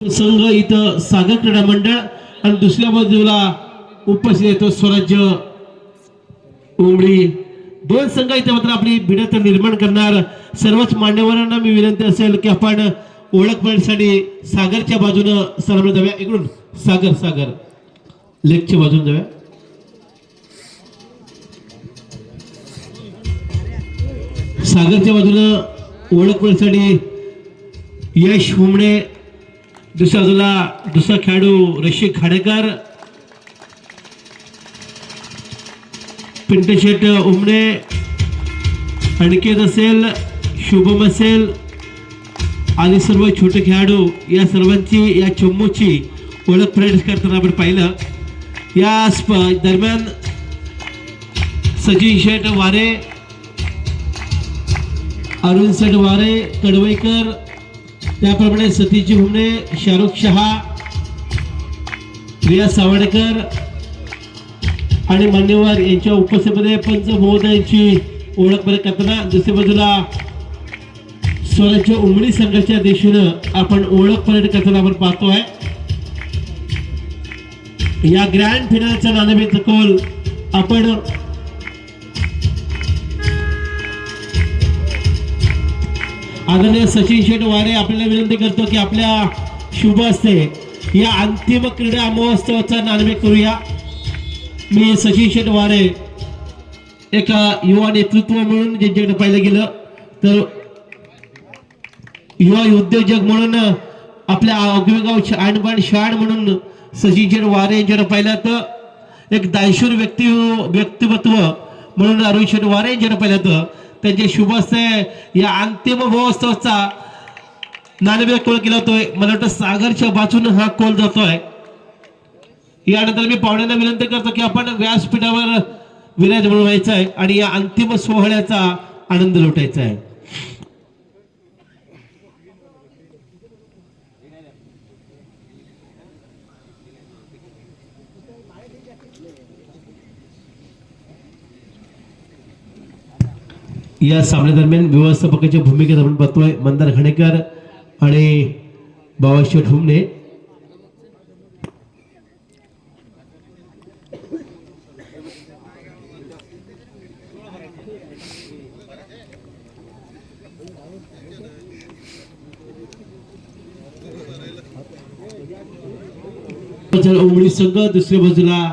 संघ इथं सागर क्रीडा मंडळ आणि दुसऱ्या बाजूला उपस्थित येतो स्वराज्य उमडी. दोन संघ इथे मात्र आपली भिडत निर्माण करणार. सर्वच मान्यवरांना मी विनंती असेल की आपण ओळख पळण्यासाठी सागरच्या बाजूनं सलाम जाऊया. इकडून सागर सागर लेकच्या बाजून जाऊया. सागरच्या बाजूनं ओळख पळण्यासाठी यश उमडे, दुसऱ्या बाजूला दुसरा खेळाडू रशीक खाडेकर, पिंटू शेट उमणे, अनिकेत असेल, शुभम असेल आणि सर्व छोटे खेळाडू या सर्वांची या चमूची ओळख प्रवेश करताना आपण पाहिलं. या दरम्यान सचिन शेट वारे, अरुण शेट वारे कडवईकर, त्याप्रमाणे सतीश हुमणे, शाहरुख शहा, प्रिया सावडेकर आणि मान्यवर यांच्या उपस्थितीमध्ये पंच महोदयांची ओळख करताना दुसऱ्या बाजूला स्वराज्य उमडी संघाच्या दिशेनं आपण ओळख परेड करताना आपण पाहतोय. या ग्रँड फिनालचा नाणेफेक कौल आपण आदरणीय सचिन शेट वारे आपल्याला विनंती करतो की आपल्या शुभ हस्ते या अंतिम क्रीडा महोत्सवाचा नाणेफेक करूया. मी सचिन शेट वारे एक युवा नेतृत्व म्हणून ज्यांच्याकडे पाहिलं गेलं तर युवा उद्योजक म्हणून आपल्या आगवेगाव आणबाण शाण म्हणून सचिन शेट वारे यांच्याकडे पाहिलं तर एक दायशूर व्यक्तिमत्व म्हणून अरुण शेट वारे यांच्याकडे पाहिलं तर त्यांच्या शुभ हस्ते या अंतिम महोत्सवाचा नाणेफेक कौल केला जातोय. मला वाटतं सागरच्या बाजूने हा कौल जातोय. यानंतर मी पाहुण्यांना विनंती करतो की आपण व्यासपीठावर विराजमान व्हायचं आहे आणि या अंतिम सोहळ्याचा आनंद लुटायचा आहे. या सामन्यादरम्यान व्यवस्थापकाच्या भूमिकेत आपण पाहतोय मंदार घाणेकर आणि बाबाशेठ हुमणे. उमडी संघ, दुसऱ्या बाजूला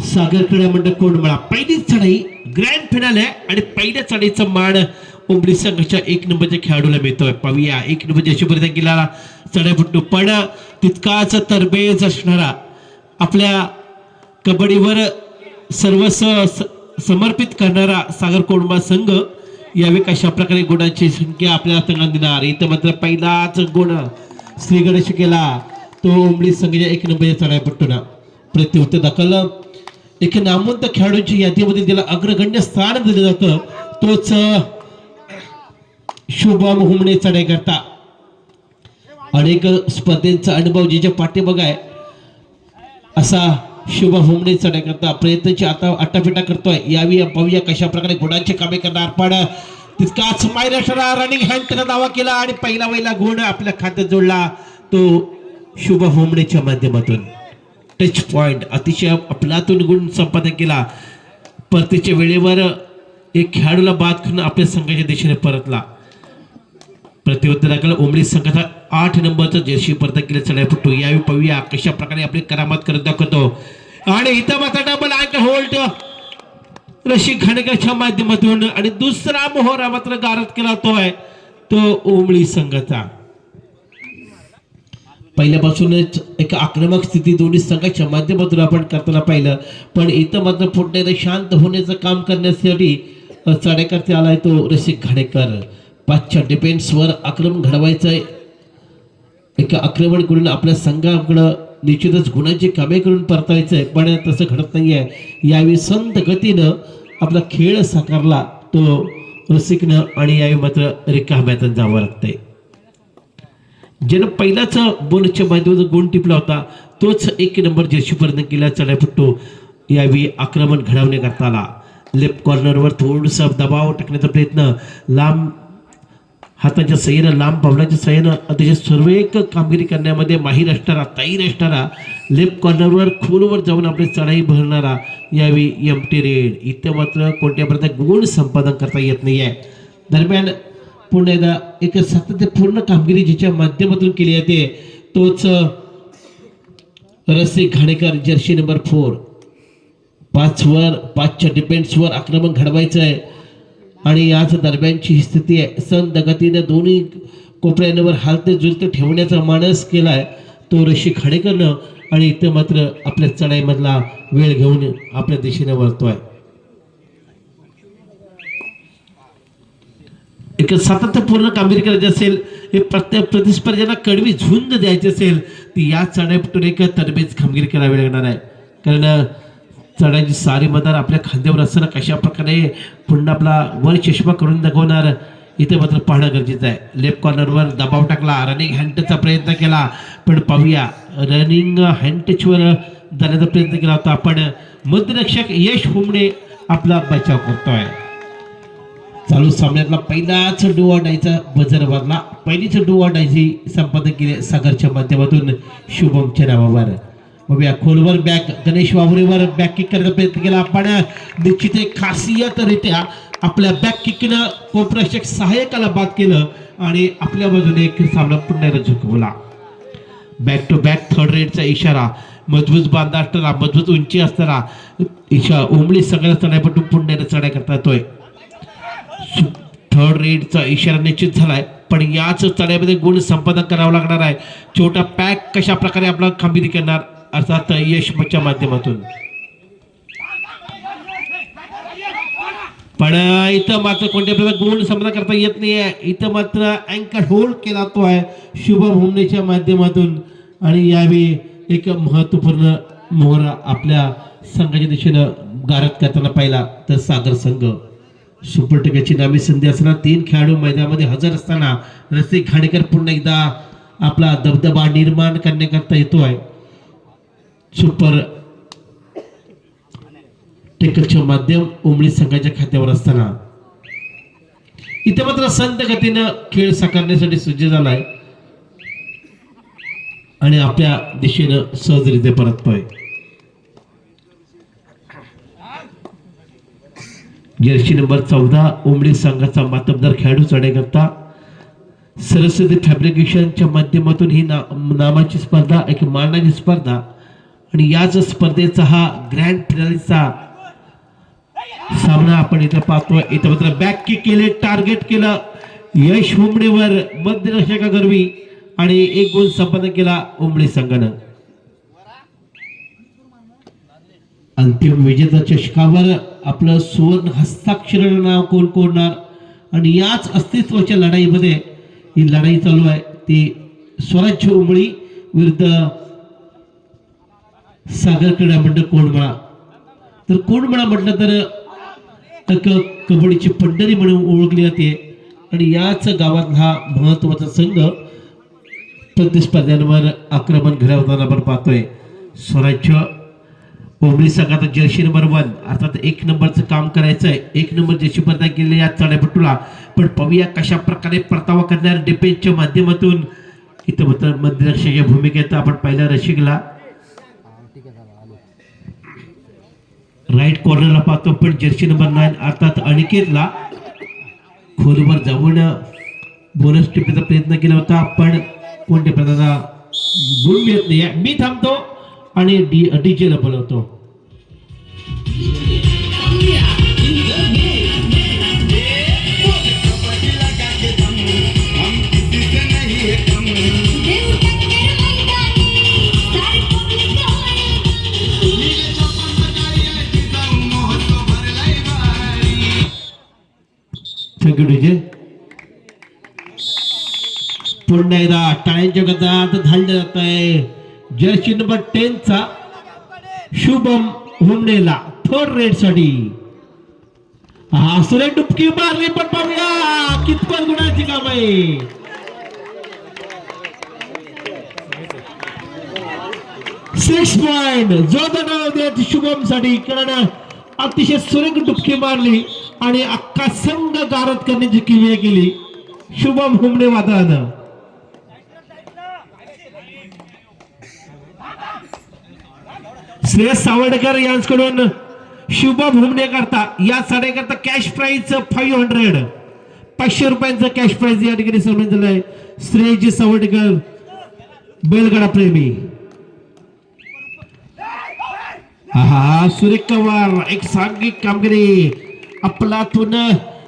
सागर क्रीडा मंडळ कोंडमळा. पहिली चढाई ग्रँड फिनाल आहे आणि पहिल्या चढाईचा मान उमडी संघाच्या एक नंबरच्या खेळाडूला मिळतोय. पाहूया एक नंबरच्या शुभर्थ केला चढाईपट्टू पण तितकाच तरबेज असणारा आपल्या कबड्डीवर सर्वस्व समर्पित करणारा सागर कोंडमळा संघ यावेळी कशा प्रकारे गुणांची संख्या आपल्या हातात देणार. इथं मात्र पहिलाच गुण श्री गणेश केला तो उमडी संघाच्या एक नंबरच्या चढाईपट्टूला प्रत्युत्तर दाखल. एक नामवंत खेळाडूंच्या यादीमध्ये त्याला अग्रगण्य स्थान दिलं जातं तोच शुभम हुमणे चढाई करता. अनेक स्पर्धेचा अनुभव ज्याच्या पाठीमागे आहे असा शुभम हुमणे चढाई करता प्रयत्नाची आता आटापिटा करतोय. यावेळी पाहूया कशा प्रकारे गुणांची कामे करणार पण तितकाच मायरा रनिंग हँड त्याला दावा केला आणि पहिला गुण आपल्या खात्यात जोडला तो शुभम हुमणेच्या माध्यमातून. टच पॉइंट अतिशय आपलातून गुण संपादन केला. परतीच्या वेळेवर एक खेळाडूला बाद करून आपल्या संघाच्या दिशेने परतला. प्रत्युत्तर दाखल उमडी संघाचा 8 नंबरचा जर्सी परत केले चढाईपट्टू. यावेळी पाहूया कशा प्रकारे आपली करामत करत दाखवतो आणि इथं मात्र डबल अँकल होल्ड रशीक खाडेकरच्या माध्यमातून आणि दुसरा मोहरा मात्र गारद केला तो उमडी संघाचा. पहिल्यापासूनच एक आक्रमक स्थिती दोन्ही संघाच्या माध्यमातून आपण करताना पाहिलं पण इथं मात्र पुढे शांत होण्याचं काम करण्यासाठी चढाई करता आलाय तो रसिक घाणेकर. पाचच्या डिफेन्सवर आक्रमण घडवायचंय. एक आक्रमण करून आपल्या संघाकडं निश्चितच गुणांची कामे करून परतायचंय पण तसं घडत नाहीये. यावेळी संत गतीनं आपला खेळ साकारला तो रसिकनं आणि यावेळी मात्र रिकाम्यात जावं लागतंय. ज्यानं पहिलाच बोनसच्या माध्यमातून गुण टिपला होता तोच 1 नंबर जर्सी पर्यंत केला चढाईपट्टू. यावेळी आक्रमण घडवण्याकरता आला. लेफ्ट कॉर्नरवर थोडासा दबाव टाकण्याचा प्रयत्न लांब हाताच्या सय्यानं लांब पावलाच्या सय्यानं अतिशय सर्व एक कामगिरी करण्यामध्ये माहीर असणारा ताईर असणारा लेफ्ट कॉर्नरवर खोलवर जाऊन आपली चढाई भरणारा यावेळी एमटी रेड इथं मात्र कोणत्या प्रकारे गुण संपादन करता येत नाही आहे. दरम्यान पुन्हा एकदा एक सातत्यपूर्ण कामगिरी जिच्या माध्यमातून केली जाते तोच रसिक घाणेकर जर्सी नंबर 4 5च्या डिफेन्सवर आक्रमण घडवायचं आहे आणि याच दरम्यानची ही स्थिती आहे. संत गतीने दोन्ही कोपऱ्यांवर हालते जुलते ठेवण्याचा मानस केलाय तो रसिक घाणेकरनं आणि इथे मात्र आपल्या चढाईमधला वेळ घेऊन आपल्या दिशेने वळतोय. एक सातत्यपूर्ण कामगिरी करायची असेल हे प्रत्येक प्रतिस्पर्ध्यांना कडवी झुंज द्यायची असेल ती या चढाईपटून एक तरबेज कामगिरी करावी लागणार आहे. कारण चढाईची सारी मदार आपल्या खांद्यावर असताना कशा प्रकारे पुन्हा आपला वर चष्मा करून दाखवणार इथे मात्र पाहणं गरजेचं आहे. लेफ्ट कॉर्नरवर दबाव टाकला रनिंग हँडटचचा प्रयत्न केला पण पाहूया रनिंग हँडटचवर जाण्याचा प्रयत्न केला होता पण मध्यरक्षक यश हुमणे आपला बचाव करतोय. चालू सामन्यातला पहिलाच डू ऑर डायचा बजर वाजला. पहिलीच डू ऑर डायची संपादन केले सागरच्या माध्यमातून शुभमच्या नावावर. बघूया खोलवर बॅक गणेश वावरेवर बॅक किक करण्याचा प्रयत्न केला आपण निश्चित एक खासियतरित्या आपल्या बॅक किकनं कोपरक्षक सहाय्यकाला बाद केलं आणि आपल्या बाजूने एक सामना पुन्हा झुकवला. बॅक टू बॅक थर्ड रेडचा इशारा मजबूत बांधा असणारा मजबूत उंची असणारा उमळी सगळ्या चढाईपटू पुन्हा चढाई करता येतोय. थर्ड रेडचा इशारा निश्चित झालाय पण याच चढाईमध्ये गुण संपादन करावं लागणार आहे. छोटा पॅक कशा प्रकारे आपला कामगिरी करणार अर्थात यशच्या माध्यमातून. पण इथं मात्र कोणत्या प्रकारे गुण संपादन करता येत नाहीये. इथं मात्र अँकर होल्ड केला तो आहे शुभम हुमणेच्या माध्यमातून आणि यावेळी एक महत्वपूर्ण मोहरा आपल्या संघाच्या दिशेनं गारद करताना पाहिला तर सागर संघ सुपर टेकाची नामी संधी असताना 3 खेळाडू मैदानामध्ये हजर असताना रसिक घाणेकर पुन्हा एकदा आपला दबदबा निर्माण करण्याकरता येतोय. सुपर टेकलचे माध्यम उमळी संघाच्या खात्यावर असताना इथे मात्र संत गतीनं खेळ साकारण्यासाठी सज्ज झालाय आणि आपल्या दिशेनं सहजरित्या परततोय. जर्सी नंबर 14 उमळी संघाचा मातबदार खेळाडू चढाई करता सरस्वती फॅब्रिकेशनच्या माध्यमातून ही नामाची स्पर्धा एक मानाची स्पर्धा आणि याच स्पर्धेचा हा ग्रँड फिनालेचा सामना आपण इथे पाहतोय. इथे मात्र बॅक किक केले टार्गेट केलं यश हुमणेवर मध्यरक्षकागर्वी आणि एक गोल संपादन केला उमळी संघानं. अंतिम विजेता चषकावर आपलं सुवर्ण हस्ताक्षर नाव कोण कोरणार आणि याच अस्तित्वाच्या लढाईमध्ये ही लढाई चालू आहे ती स्वराज्य उमळी विरुद्ध सागर क्रीडा मंडळ कोंडमळा. तर कोंडमळा म्हटलं तर कबड्डीची पंढरी म्हणून ओळखली जाते आणि याच गावातला हा महत्वाचा संघ प्रतिस्पर्ध्यांवर आक्रमण घडवताना आपण पाहतोय. स्वराज्य उमळी संघात जर्सी नंबर 1 अर्थात 1 नंबरचं काम करायचं आहे. 1 नंबर जशी स्पर्धा केली या चढाईपटूला पण पाहूया कशा प्रकारे परतावा करणार डिफेन्सच्या माध्यमातून. इथं मात्र मध्यरक्षकाच्या भूमिकेत आपण पहिला रसिकला राईट कॉर्नरला पाहतो पण जर्सी नंबर 9 अर्थात अनिकेतला खोलवर जाऊन बोनस टिपण्याचा प्रयत्न केला होता पण कोणत्या प्रकारचा गुण मिळत नाही. मी थांबतो आणि डीजेला बोलवतो. Thank you DJ. पुन्हा एकदा टाळ्यांच्या गदात धाडलं जात आहे जर्सी नंबर 10 चा शुभम हुमणेला थर्ड रेड साठी. हा सुरे डुबकी मारली पण पाहूया कितपत गुणाची काम आहे. सिक्स पॉइंट जोरदार देत शुभम साठी कारण अतिशय सुरेख डुबकी मारली आणि अख्खा संघ गारद करण्याची क्रिया केली. शुभम हुमणे वादळानं. श्रेयस सावडकर यांच्याकडून शुभम हुमणे करता या साडेकरता कॅश प्राइज 500 500 रुपयांचं कॅश प्राइज या ठिकाणी सन्मान झालंय. श्रेयजी सावडकर बैलगाडा प्रेमी. हा सुरेख पवार एक सांघिक कामगिरी आपलातून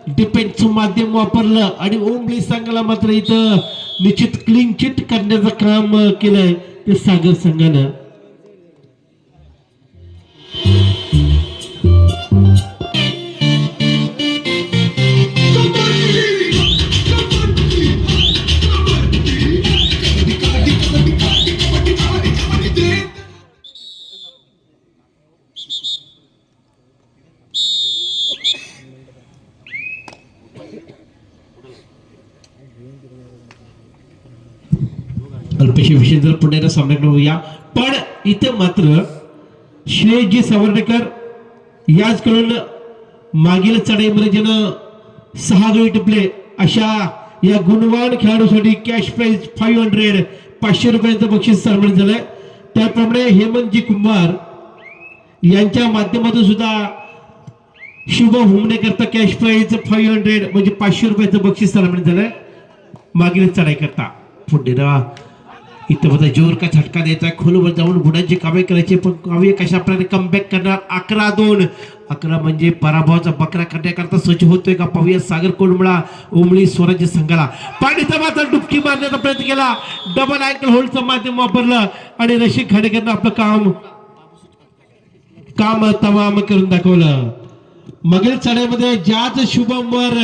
डिफेन्सचं माध्यम वापरलं आणि ओमली संघाला मात्र इथं निश्चित क्लीन चिट करण्याचं काम केलंय ते सागर संघानं. अल्पेशी विषय जर पुण्याला सामन्याकडे होऊया पण इथे मात्र श्रेयजी सावरकर याचकडून मागील चढाईमध्ये ज्यानं 6 गडी टिपले अशा या गुणवान खेळाडूसाठी कॅश प्राइज 500 500 रुपयांचं बक्षीस सन्मानित झालंय. त्याप्रमाणे हेमंतजी कुंभार यांच्या माध्यमातून सुद्धा शुभम हुमणे करता कॅश प्राइज 500 म्हणजे 500 रुपयाचं बक्षीस सन्मानित झालंय मागील चढाई करता. पुढे इथं बघा जोर का झटका द्यायचा खोलवर जाऊन गुणांची कामे करायची पण काव्य कशा प्रकारे कमबॅक करणार. 11-2 11 म्हणजे पराभवाचा बकरा करण्याकरता सज्ज होतोय का पाहूया. सागर कोंडमळा ओमळी स्वराज्य संघाला पाणीचा मात्र डुबकी मारण्याचा प्रयत्न केला. डबल अँकल होल्डचं माध्यम वापरलं आणि रशीद खाडेकरनं आपलं काम तमाम करून दाखवलं. मागील चढाईमध्ये ज्याच शुभमवर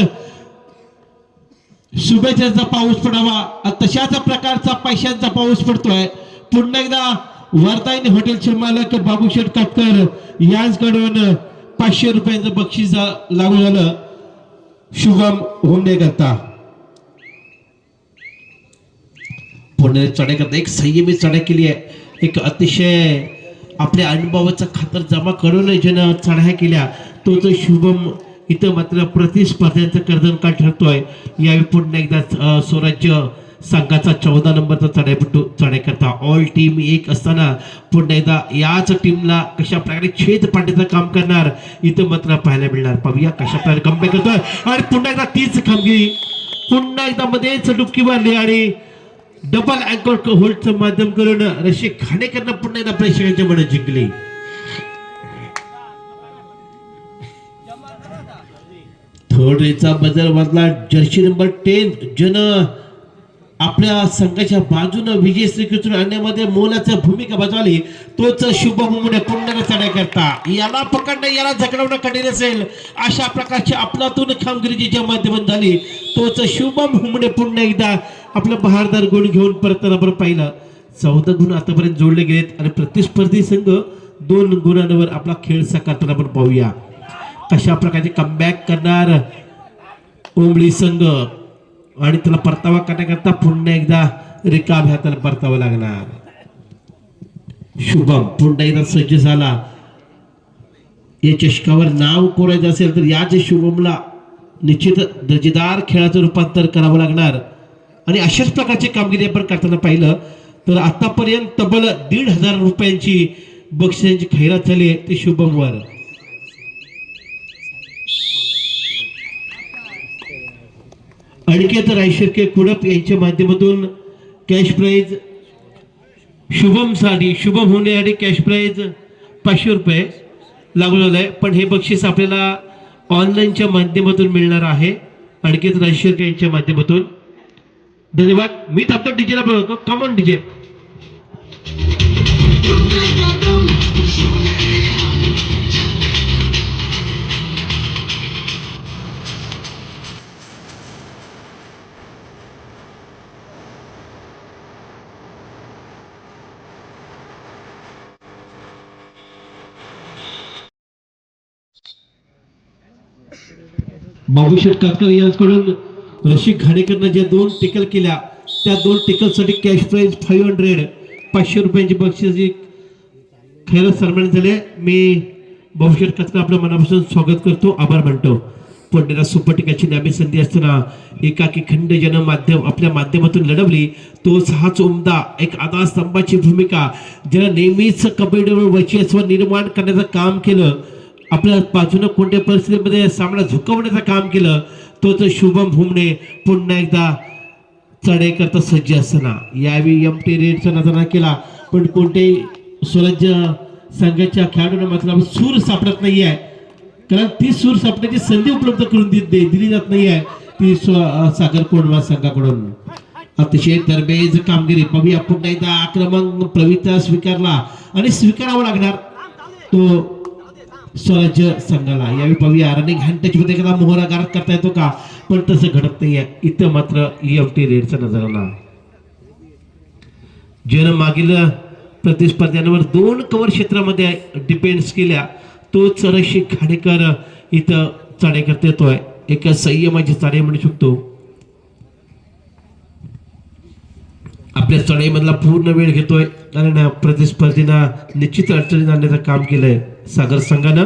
शुभेच्छांचा पाऊस पडावा तशाच प्रकारचा पैशांचा पाऊस पडतोय. पुन्हा एकदा वर्धाईने हॉटेलचे मालक बाबूशेठ कापकर यांच्याकडून 500 रुपयांचं बक्षीस लागू झालं शुभम हुमणे करता. पुणे चढाई करता एक संयमी चढाई केली आहे. एक अतिशय आपल्या अनुभवाचा खातर जमा करून ज्यानं चढाई केल्या तोच शुभम इथं मात्र प्रतिस्पर्ध्यांचं कर्दनकाळ ठरतोय. यावेळी पुन्हा एकदा स्वराज्य संघाचा 14 नंबरचा चढाईपटू चढाई करता. ऑल टीम एक असताना पुन्हा एकदा याच टीमला कशा प्रकारे छेद पाडण्याचं काम करणार इथं मात्र पाहायला मिळणार. पाहूया कशा प्रकारे कमबॅक करतोय आणि पुन्हा एकदा तीच कामगिरी पुन्हा एकदा मध्येच डुबकी मारली आणि डबल अँकल होल्डचं माध्यम करून रशीद खाडेकरनं पुन्हा एकदा प्रेक्षकांच्या मनं जिंकली. थोडेचा बजर वाजला जर्सी नंबर 10 जन आपल्या संघाच्या बाजूने विजय श्रीकृष्ण आणण्यामध्ये मोलाची भूमिका बजावली तोच शुभम हुमणे पुन्हा चढाई करता. याला पकडणं याला झगडवणं कठीण असेल अशा प्रकारची आपलातून कामगिरी ज्या माध्यमातून झाली तोच शुभम हुमणे पुन्हा एकदा आपलं बहारदार गुण घेऊन परत आपण पाहिलं. 14 गुण आतापर्यंत जोडले गेलेत आणि प्रतिस्पर्धी संघ 2 गुणांवर आपला खेळ साकारताना आपण पाहूया. कशा प्रकारचे कमबॅक करणार ओमळी संघ आणि त्याला परतावा करण्याकरता पुन्हा एकदा रिकाम्या हाताला परतावा लागणार. शुभम पुन्हा एकदा सज्ज झाला. या चषकावर नाव कोरायचं असेल तर याच शुभमला निश्चित दर्जेदार खेळाचं रूपांतर करावं लागणार आणि अशाच प्रकारची कामगिरी आपण करताना पाहिलं तर आतापर्यंत तब्बल 1,500 रुपयांची बक्षिसांची खैरात झाली आहे ती शुभमवर. अनिकेत रायशिर्के कुडप यांच्या माध्यमातून कॅश प्राइज शुभम होणे आणि कॅश प्राइज 500 रुपये लागू झालंय. पण हे बक्षीस आपल्याला ऑनलाईनच्या माध्यमातून मिळणार आहे अनिकेत रायशिर्के यांच्या माध्यमातून. धन्यवाद. मी थांबतो डीजेला बोलवतो. Common DJ. बाबूशेठ कापकर यांच्याकडून रशीद खाडेकरनं ज्या 2 टिकल केल्या त्या 2 टिकलसाठी कॅश प्राइज 500 रुपयांची बक्षीस खैरात सन्मानित झाले. मी बाबूशेठ कापकर आपल्या मनापासून स्वागत करतो आभार मानतो. पुण्याला सुपटिकाची नामी संधी असताना एकाकी खंड जन माध्यम आपल्या माध्यमातून लढवली. तोच हाच उमदा एक आधारस्तंभाची भूमिका ज्याला नेहमीच कबड्डीवर वर्चस्व निर्माण करण्याचं काम केलं, आपल्या बाजूनं कोणत्या परिस्थितीमध्ये सामना झुकवण्याचं काम केलं, तोच शुभम भुमणे पुन्हा एकदा चढाई करता सज्ज असताना यावेळी एमटी रेडचा नजरा केला, पण कोणत्याही स्वराज्य संघाच्या खेळाडूंना मात्र सूर सापडत नाही आहे, कारण ती सूर सापडण्याची संधी उपलब्ध करून दिली जात नाही आहे ती सागर कोंडवा संघाकडून. अतिशय तरबेज कामगिरी. पाहूया पुन्हा एकदा आक्रमक प्रविता स्वीकारला आणि स्वीकारावा लागणार तो स्वराज्य संघाला. यावेळी पाहूया रनिंग हँड टच मध्ये एखादा मोहरा गारद करता येतो का, पण तसं घडत नाहीये इथं. मात्र एमटी रेडचा नजराला ज्यानं मागील प्रतिस्पर्ध्यांवर 2 कव्हर क्षेत्रामध्ये डिपेंड्स केल्या, तो चरशी खाडेकर इथं चढाई करता येतोय. एक संयमाची चढाई म्हणू शकतो. आपल्या चढाईमधला पूर्ण वेळ घेतोय, कारण प्रतिस्पर्धींना निश्चित अडचणीत आणण्याचं काम केलंय सागर संघानं.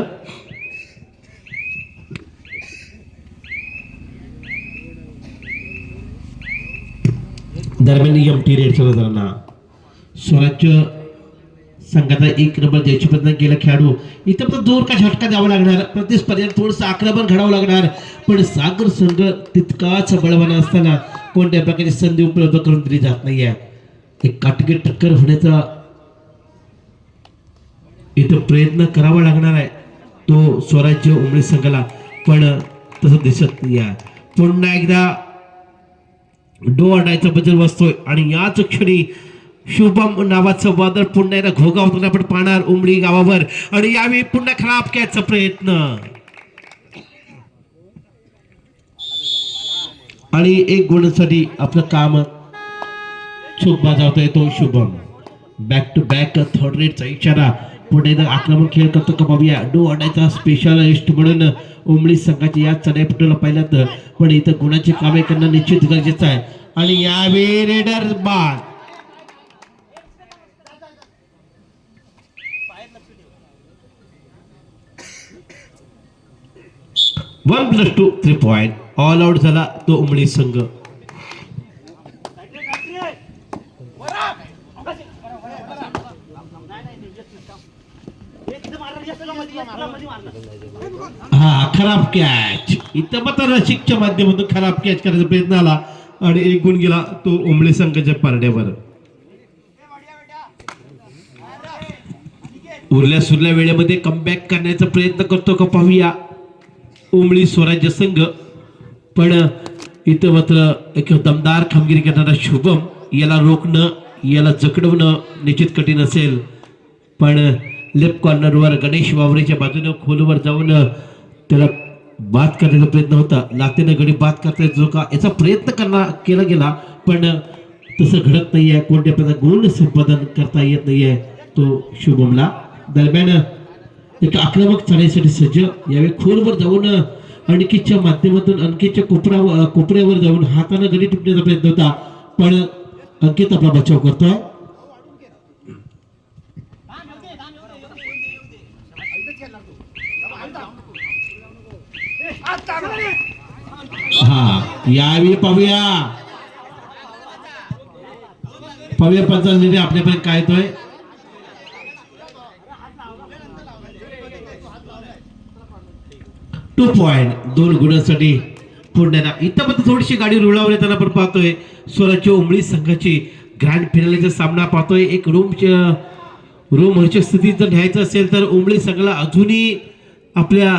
दरम्यान एमटी रेडच्या नजरांना स्वराज्य संघाचा 1 नंबर द्यायची प्रयत्न केला खेळाडू. इथं पण जोर का झटका द्यावा लागणार, प्रतिस्पर्धेला थोडंसं आक्रमण घडावं लागणार, पण सागर संघ तितकाच बळवान असताना कोणत्या प्रकारची संधी उपलब्ध करून दिली जात नाहीये. एक काटकी टक्कर होण्याचा इथं प्रयत्न करावा लागणार आहे तो स्वराज्य उमळी संघाला, पण तसं दिसत नाही आहे. पुन्हा एकदा डो अडायचा बदल वाजतोय आणि याच क्षणी शुभम नावाचं वादळ पुन्हा एकदा घोगावताना आपण पाहणार उमळी गावावर. आणि यावेळी पुन्हा खराब कॅचचा प्रयत्न आणि 1 गुणासाठी आपलं काम चूक बजावतोय तो Shubham. Back to back third रेटचा इशारा. पुढे एकदा आक्रमक खेळ करतो का पाहूया. डो अडायचा स्पेशलिस्ट म्हणून उमळी संघाची या चढाईपटूला पाहिलं, पण इथं गुणाची कामे करणं निश्चित गरजेचं आहे. आणि यावेळी रेडर बाद. One plus 2 3 point. All out झाला तो उमळी संघ. हा खराब कॅच. इथं मात्र रसिकच्या माध्यमातून खराब कॅच करायचा प्रयत्न आला आणि 1 गुण गेला तो उमळी संघाच्या पारड्यावर. उरल्या सुरल्या वेळेमध्ये कमबॅक करण्याचा प्रयत्न करतो का पाहूया उमळी स्वराज्य संघ, पण इथं मात्र एक दमदार कामगिरी करणारा शुभम याला रोखणं, याला जकडवणं निश्चित कठीण असेल. पण लेफ्ट कॉर्नरवर गणेश वावरेच्या बाजूने खोलवर जाऊन त्याला बाद करण्याचा प्रयत्न होता. लातेनं गडी बाद करता येतो का याचा प्रयत्न केला गेला, पण तसं घडत नाहीये. कोणत्या प्रकार गुण संपादन करता येत नाहीये तो शुभमला. दरम्यान एक आक्रमक चढाईसाठी सज्ज. यावेळी खोलवर जाऊन अणकीच्या माध्यमातून अणकीच्या कोपऱ्यावर जाऊन हाताने गडी टिपण्याचा प्रयत्न होता, पण अंकित आपला बचाव करतोय. हा यावेळी पाहूया पंचायत निर्णय आपल्यापर्यंत काय येतोय. टू पॉइंट 2 गुणांसाठी पुण्याला. इथं पण थोडीशी गाडी रुळावर येताना आपण पाहतोय स्वराज्य उमळी संघाची ग्रँड फिनालेचा सामना पाहतोय. एक रोमहर्षक स्थितीत जर घ्यायचं असेल तर उमळी संघाला अजूनही आपल्या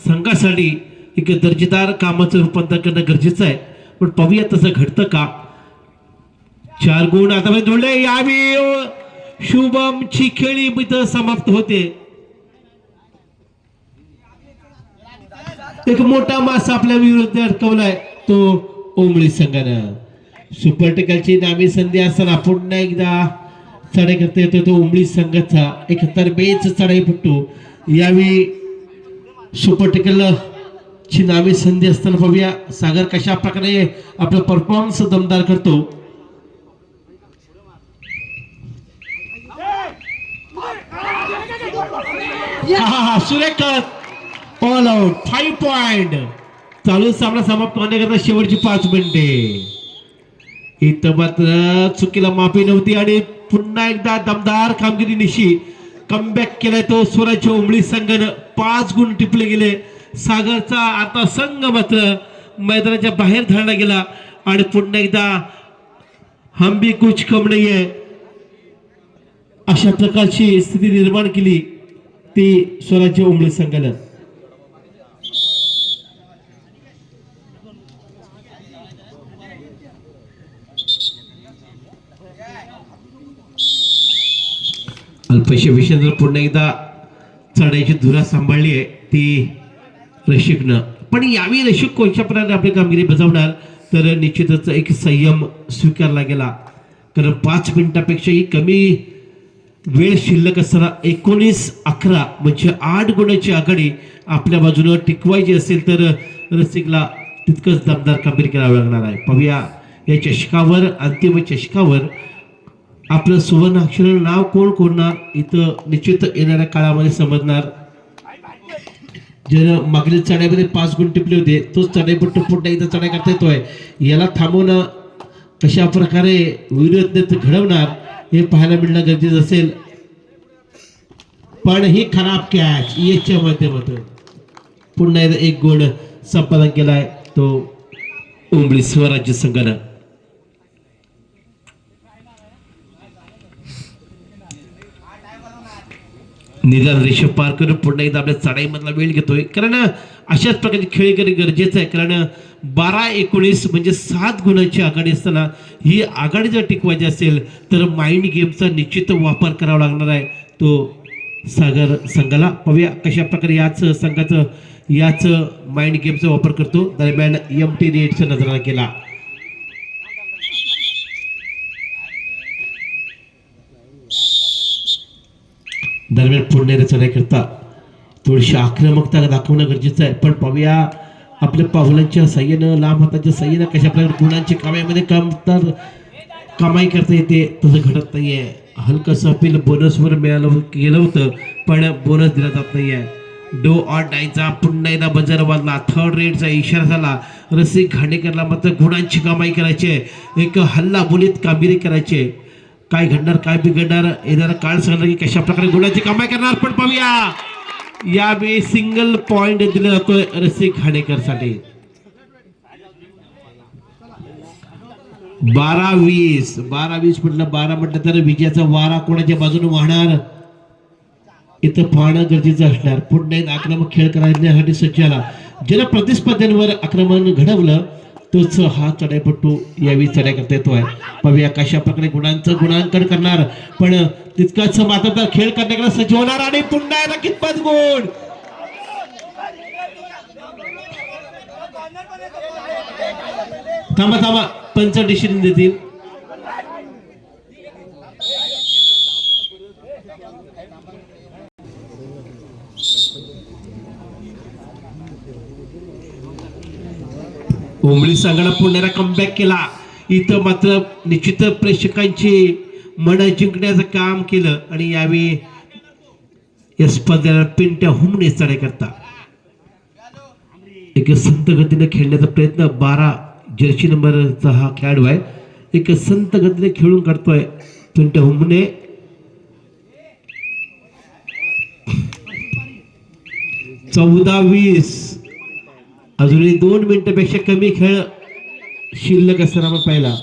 संघासाठी एक दर्जेदार कामाचं रूपांतर करणं गरजेचं आहे, पण पाहूया तसं घडतं का. 4 गुण आता जोडले. यावेळी शुभमची खेळी इथं समाप्त होते. एक मोठा मासा आपल्या विरुद्ध अडकवलाय तो उमळी संघानं. सुपर टेकलची नामी संधी असताना पुन्हा एकदा चढाई करता येतो तो उमळी संघाचा एक तरबेज चढाईपट्टू. यावेळी सुपर टेकल ची नामी संधी असताना पाहूया सागर कशा प्रकारे आपला परफॉर्मन्स दमदार करतो. सुरेख ऑल आउट 5 पॉइंट. चालू सामना समाप्त होण्याकरता शेवटची 5 मिनिटे. इथं मात्र चुकीला माफी नव्हती आणि पुन्हा एकदा दमदार कामगिरीनिशी कमबॅक केलाय तो स्वराज्य उमळी संघानं. 5 गुण टिपले गेले. सागरचा आता संघ मात्र मैदानाच्या बाहेर धाडला गेला आणि पुन्हा एकदा हम भी कुछ कम नाही आहे अशा प्रकारची स्थिती निर्माण केली ती स्वराज्य उमळी संघानं. अल्पशा विषयानंतर पुन्हा एकदा चढायची धुरा सांभाळली आहे ती रशिकनं. पण यावेळी रशिक कोणत्या प्रकारे आपली कामगिरी बजावणार तर निश्चितच एक संयम स्वीकारला गेला. कारण 5 मिनिटापेक्षाही कमी वेळ शिल्लक असताना 19-11 म्हणजे 8 गुणाची आघाडी आपल्या बाजूने टिकवायची असेल तर रसिकला तितकंच दमदार कामगिरी करावी लागणार आहे. पाहूया या चषकावर अंतिम चषकावर आपलं सुवर्ण अक्षर नाव कोण कोणणार इथं निश्चित येणाऱ्या काळामध्ये समजणार. ज्यानं मागील चढाईमध्ये 5 गुण टिपले होते तोच चढाईपट्टू पुन्हा एकदा चढाई करता येतोय. याला थांबवणं कशा प्रकारे विरोध घडवणार हे पाहायला मिळणं गरजेचं असेल. पण ही खराब कॅच याच्या माध्यमातून पुन्हा एकदा 1 गुण संपादन केलाय तो उमळी स्वराज्य संघानं. निदान रेषा पार करून पुन्हा एकदा आपल्या चढाईमधला वेळ घेतोय. कारण अशाच प्रकारचे खेळ करणं गरजेचं आहे. कारण 12-19 म्हणजे 7 गुणांची आघाडी असताना ही आघाडी जर टिकवायची असेल तर माइंड गेमचा निश्चित वापर करावा लागणार आहे तो सागर संघाला. पाहूया कशा प्रकारे याच माइंड गेमचा वापर करतो. दरम्यान MT रेडचा नजराणा केला. दरम्यान पुन्हा चढाई करता थोडीशी आक्रमकता दाखवणं गरजेचं आहे. पण पाहूया आपल्या पावलांच्या साह्यानं लांब हाताच्या साह्यानं कशा प्रकारे गुणांची कामाईमध्ये कमाई करता येते तसं घडत नाहीये. हलकंसं अपील बोनसवर मिळालं गेलं होतं पण बोनस दिला जात नाहीये. डो ऑर डायचा पुन्हा एकदा बजार वाजला. 3rd रेडचा इशारा झाला. रसिक घाणेकरला मात्र गुणांची कमाई करायची आहे. एक हल्ला बोलीत कामगिरी करायची आहे. काय घडणार काय बिघडणार येणारा काळ सांगणार की कशा प्रकारे गुणांची कमाई करणार. पण पाहूया यावेळी सिंगल पॉइंट दिला जातोय रसिक घाणेकर साठी. 12-20 म्हटलं 12 म्हटलं तर विजयाचा वारा कोणाच्या बाजूने वाहणार इथं पाहणं गरजेचं असणार. पुन्हा एक आक्रमक खेळ करण्यासाठी सज्ज झाला. ज्याला प्रतिस्पर्ध्यांवर आक्रमण घडवलं तोच हा चढाईपट्टू यावेळी चढाई करता येतोय. पाहूया कशा प्रकारे गुणांचं गुणांकन करणार पण तितकाच मात्र खेळ करण्याकडे सज्ज होणार आणि पुन्हा एकदा कितपत गुण. थांबा पंच डिसिजन देतील. उमळी संघानं पुण्याला कमबॅक केला. इथं मात्र निश्चित प्रेक्षकांची मन जिंकण्याचं काम केलं आणि यावेळी या स्पर्धेला पिंट्या हुमणे चढाई करता एक संत गतीने खेळण्याचा प्रयत्न 12 जर्सी नंबरचा हा खेळाडू आहे. एक संत गतीने खेळून काढतोय पिंट्या हुमणे. (14-20) अजूनही 2 मिनिटांपेक्षा कमी खेळ शिल्लक असताना आपण पाहिला.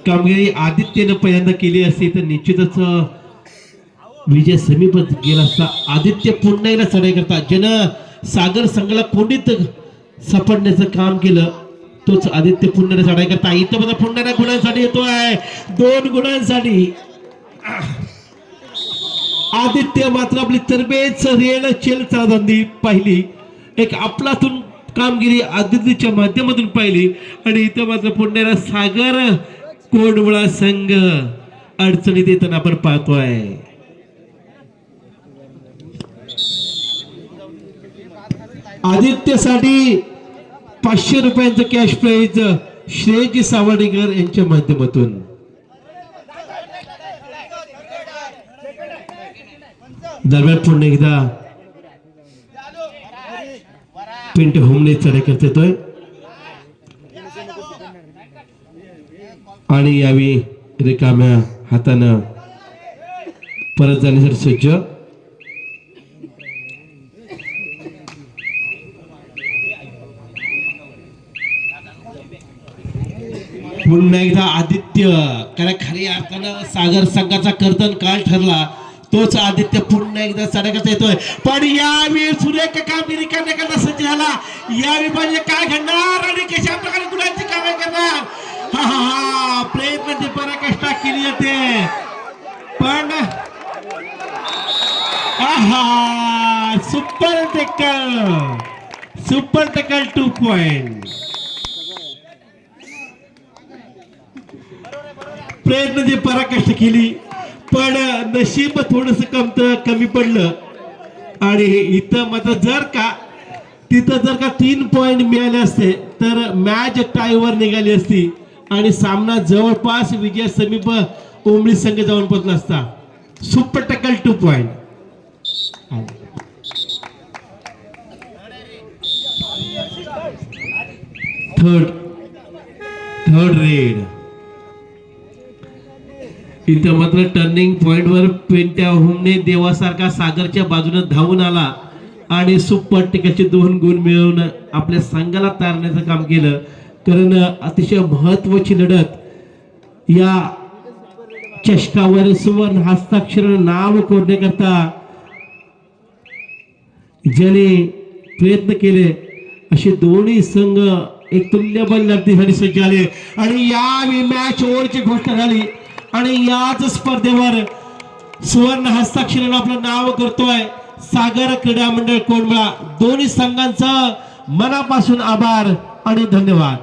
कामगिरी आदित्यनं पहिल्यांदा केली असती तर निश्चितच विजय समीपत गेला असता. आदित्य पुन्हा एकदा चढाई करता. ज्यानं सागर संघाला कोंडीत सापडण्याचं काम केलं तोच आदित्य पुन्हा चढाई करता. इथं मला पुन्हा गुणांसाठी येतोय 2 गुणांसाठी. आदित्य मात्र आपली तरबेज रेल चेल चालवली पाहिली. एक आपलातून कामगिरी आदित्यच्या माध्यमातून पाहिली आणि इथं मात्र पुण्याला सागर कोंडवळा संघ अडचणीत येताना आपण पाहतोय. आदित्यसाठी 500 रुपयांचं कॅश प्राइज श्रेयजी सावर्डेकर यांच्या माध्यमातून. दरम्यान पुन्हा एकदा पिंटू हुमणे चढाई करत येतोय आणि यावी रिकाम्या हातानं परत जाण्यासाठी सज्ज. पुन्हा एकदा आदित्य, कारण खऱ्या अर्थानं सागर संघाचा कर्तन काळ ठरला तोच आदित्य पुन्हा एकदा चढायचा येतोय. पण यावेळी सुरेख कामगिरी करण्याकरता सज्ज झाला. यावेळी म्हणजे काय घडणार आणि कशा प्रकारे गुणांची कामे करणार, हा हा हा प्रयत्नाची पराकाष्ठा केली जाते. पण सुपर टॅकल 2 पॉइंट. प्रयत्नाची पराकाष्ठा केली पण नशीब थोडस कमी पडलं आणि इथं मात्र जर का 3 पॉइंट मिळाले असते तर मॅच टायवर निघाली असती आणि सामना जवळपास विजय समीप उमरी संघ जाऊन पोहोचला असता. Super tackle 2 point. Third red. इथं मात्र टर्निंग पॉइंट वर पिंट्या हुमणे देवासारखा सागरच्या बाजूने धावून आला आणि सुपर टॅकलचे 2 गुण मिळवून आपल्या संघाला तारण्याचं काम केलं. कारण अतिशय महत्वाची लढत या चषकावर सुवर्ण हस्ताक्षर नाव कोरण्याकरता ज्याने प्रयत्न केले असे दोन्ही संघ एक तुल्यबळ लढतीसाठी सज्ज झाले आणि यावेळी मॅच ओव्हरची घोषणा झाली आणि याच स्पर्धेवर सुवर्ण हस्ताक्षरानं आपलं नाव करतोय सागर क्रीडा मंडळ कोंडमळा. दोन्ही संघांचा मनापासून आभार आणि धन्यवाद.